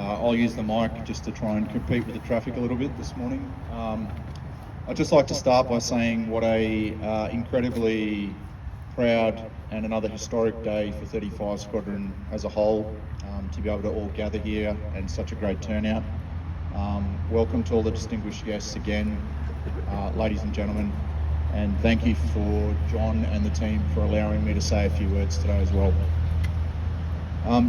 I'll use the mic just to try and compete with the traffic a little bit this morning. I'd just like to start by saying what a incredibly proud and another historic day for 35 Squadron as a whole, to be able to all gather here and such a great turnout. Welcome to all the distinguished guests again, ladies and gentlemen, and thank you for John and the team for allowing me to say a few words today as well.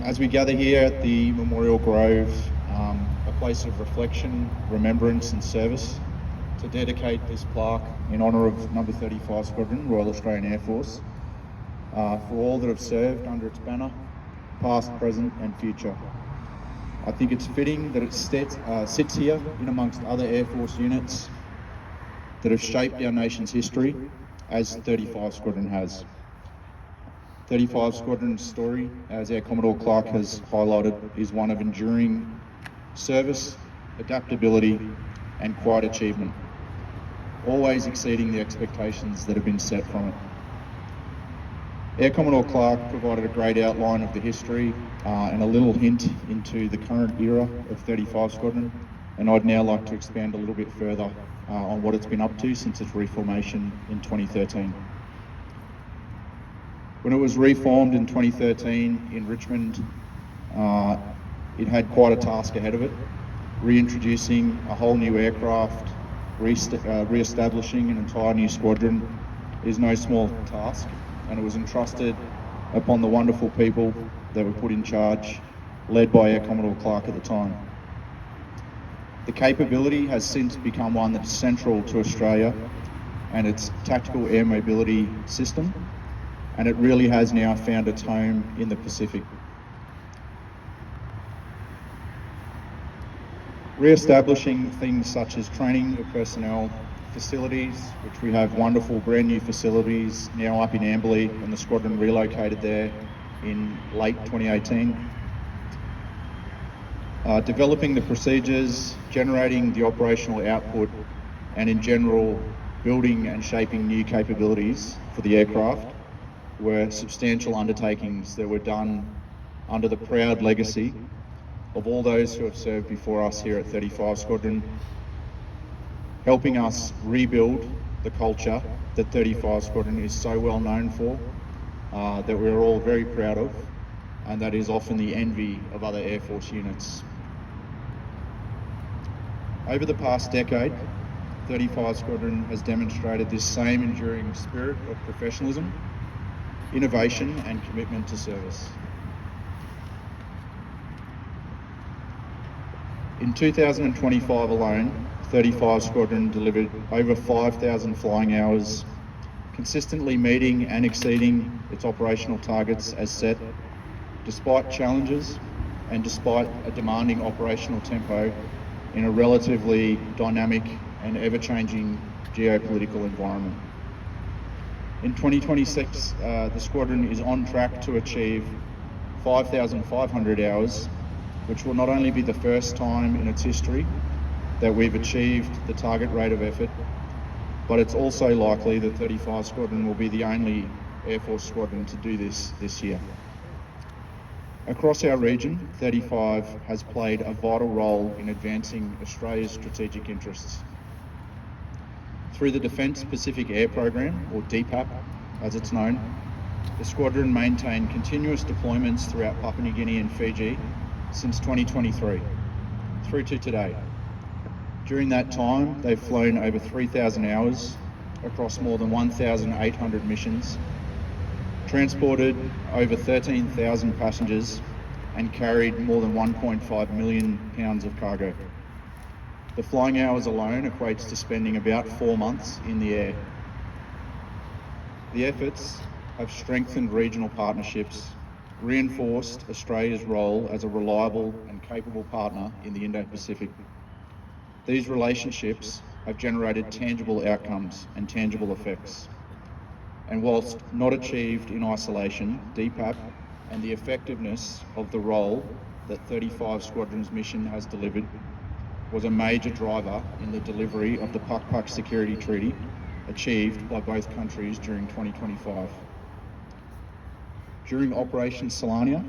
As we gather here at the Memorial Grove, a place of reflection, remembrance and service, to dedicate this plaque in honour of number 35 Squadron, Royal Australian Air Force, for all that have served under its banner, past, present and future. I think it's fitting that it sits here in amongst other Air Force units that have shaped our nation's history, as 35 Squadron has. 35 Squadron's story, as Air Commodore Clark has highlighted, is one of enduring service, adaptability and quiet achievement, always exceeding the expectations that have been set from it. Air Commodore Clark provided a great outline of the history and a little hint into the current era of 35 Squadron, and I'd now like to expand a little bit further on what it's been up to since its reformation in 2013. When it was reformed in 2013 in Richmond, it had quite a task ahead of it. Reintroducing a whole new aircraft, re-establishing an entire new squadron is no small task, and it was entrusted upon the wonderful people that were put in charge, led by Air Commodore Clark at the time. The capability has since become one that's central to Australia and its tactical air mobility system, and it really has now found its home in the Pacific. Re-establishing things such as training of personnel, facilities, which we have wonderful brand new facilities now up in Amberley, and the squadron relocated there in late 2018. Developing the procedures, generating the operational output, and in general building and shaping new capabilities for the aircraft were substantial undertakings that were done under the proud legacy of all those who have served before us here at 35 Squadron, helping us rebuild the culture that 35 Squadron is so well known for, that we're all very proud of, and that is often the envy of other Air Force units. Over the past decade, 35 Squadron has demonstrated this same enduring spirit of professionalism, innovation and commitment to service. In 2025 alone, 35 Squadron delivered over 5,000 flying hours, consistently meeting and exceeding its operational targets as set, despite challenges and despite a demanding operational tempo in a relatively dynamic and ever-changing geopolitical environment. In 2026, the squadron is on track to achieve 5,500 hours, which will not only be the first time in its history that we've achieved the target rate of effort, but it's also likely that 35 Squadron will be the only Air Force squadron to do this year. Across our region, 35 has played a vital role in advancing Australia's strategic interests. Through the Defence Pacific Air Program, or DPAP as it's known, the squadron maintained continuous deployments throughout Papua New Guinea and Fiji since 2023, through to today. During that time, they've flown over 3,000 hours across more than 1,800 missions, transported over 13,000 passengers and carried more than 1.5 million pounds of cargo. The flying hours alone equates to spending about 4 months in the air. The efforts have strengthened regional partnerships, reinforced Australia's role as a reliable and capable partner in the Indo-Pacific. These relationships have generated tangible outcomes and tangible effects. And whilst not achieved in isolation, DPAP and the effectiveness of the role that 35 Squadron's mission has delivered was a major driver in the delivery of the Puck Security Treaty achieved by both countries during 2025. During Operation Solania,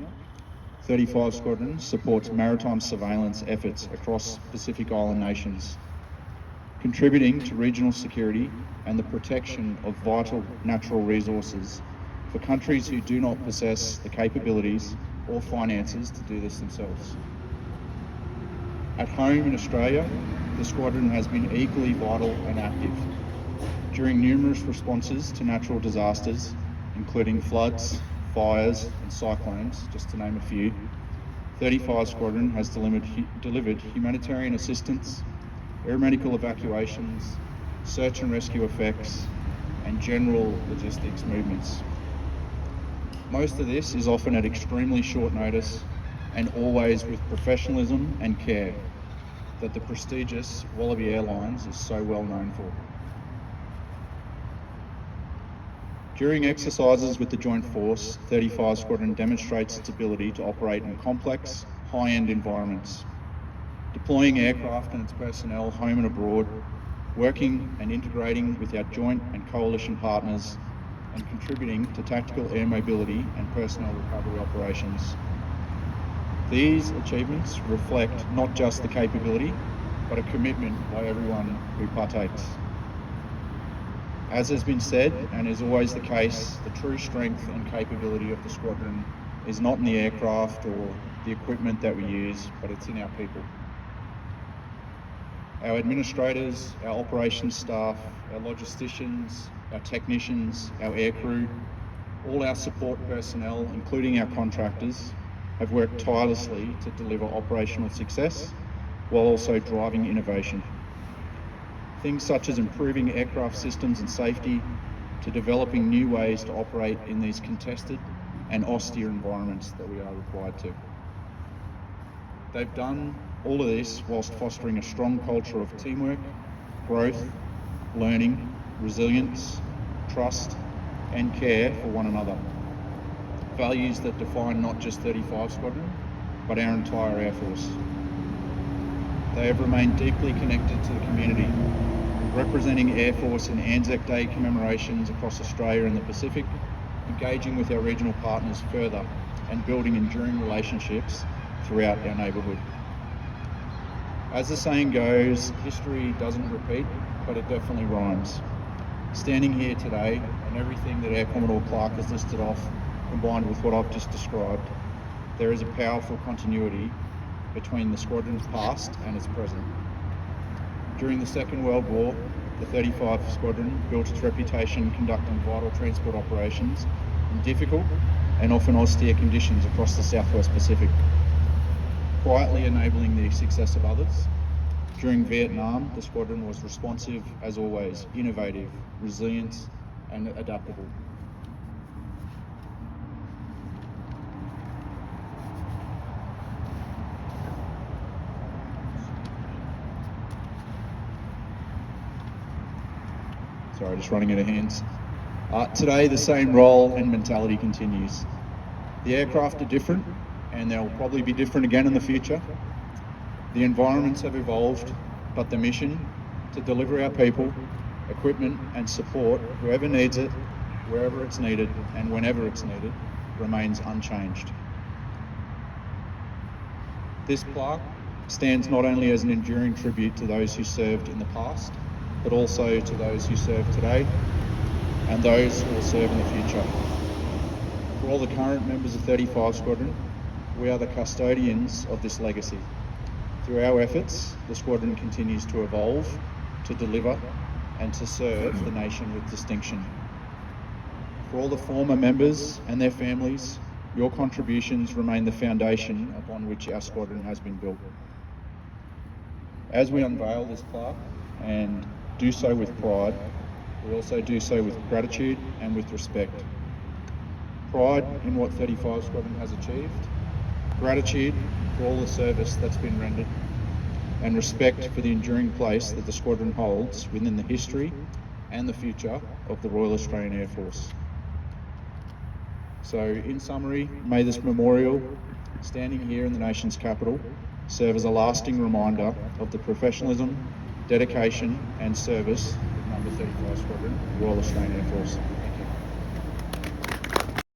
35 Squadron supports maritime surveillance efforts across Pacific Island nations, contributing to regional security and the protection of vital natural resources for countries who do not possess the capabilities or finances to do this themselves. At home in Australia, the Squadron has been equally vital and active during numerous responses to natural disasters, including floods, fires and cyclones, just to name a few. 35 Squadron has delivered humanitarian assistance, aeromedical evacuations, search and rescue effects, and general logistics movements. Most of this is often at extremely short notice and always with professionalism and care that the prestigious Wallaby Airlines is so well known for. During exercises with the Joint Force, 35 Squadron demonstrates its ability to operate in complex, high-end environments, deploying aircraft and its personnel home and abroad, working and integrating with our joint and coalition partners, and contributing to tactical air mobility and personnel recovery operations. These achievements reflect not just the capability, but a commitment by everyone who partakes. As has been said, and is always the case, the true strength and capability of the Squadron is not in the aircraft or the equipment that we use, but it's in our people. Our administrators, our operations staff, our logisticians, our technicians, our aircrew, all our support personnel, including our contractors, have worked tirelessly to deliver operational success while also driving innovation. Things such as improving aircraft systems and safety, to developing new ways to operate in these contested and austere environments that we are required to. They've done all of this whilst fostering a strong culture of teamwork, growth, learning, resilience, trust, and care for one another. Values that define not just 35 Squadron, but our entire Air Force. They have remained deeply connected to the community, representing Air Force in Anzac Day commemorations across Australia and the Pacific, engaging with our regional partners further and building enduring relationships throughout our neighbourhood. As the saying goes, history doesn't repeat, but it definitely rhymes. Standing here today, and everything that Air Commodore Clark has listed off, combined with what I've just described, there is a powerful continuity between the Squadron's past and its present. During the Second World War, the 35 Squadron built its reputation conducting vital transport operations in difficult and often austere conditions across the Southwest Pacific, quietly enabling the success of others. During Vietnam, the Squadron was responsive as always, innovative, resilient, and adaptable. Sorry, just running out of hands. Today, the same role and mentality continues. The aircraft are different, and they'll probably be different again in the future. The environments have evolved, but the mission to deliver our people, equipment, and support whoever needs it, wherever it's needed, and whenever it's needed, remains unchanged. This plaque stands not only as an enduring tribute to those who served in the past, but also to those who serve today and those who will serve in the future. For all the current members of 35 Squadron, we are the custodians of this legacy. Through our efforts, the Squadron continues to evolve, to deliver, and to serve the nation with distinction. For all the former members and their families, your contributions remain the foundation upon which our Squadron has been built. As we unveil this plaque, and do so with pride, we also do so with gratitude and with respect. Pride in what 35 Squadron has achieved, gratitude for all the service that's been rendered, and respect for the enduring place that the Squadron holds within the history and the future of the Royal Australian Air Force. So, in summary, may this memorial, standing here in the nation's capital, serve as a lasting reminder of the professionalism, dedication and service of Number 35 Squadron, Royal Australian Air Force.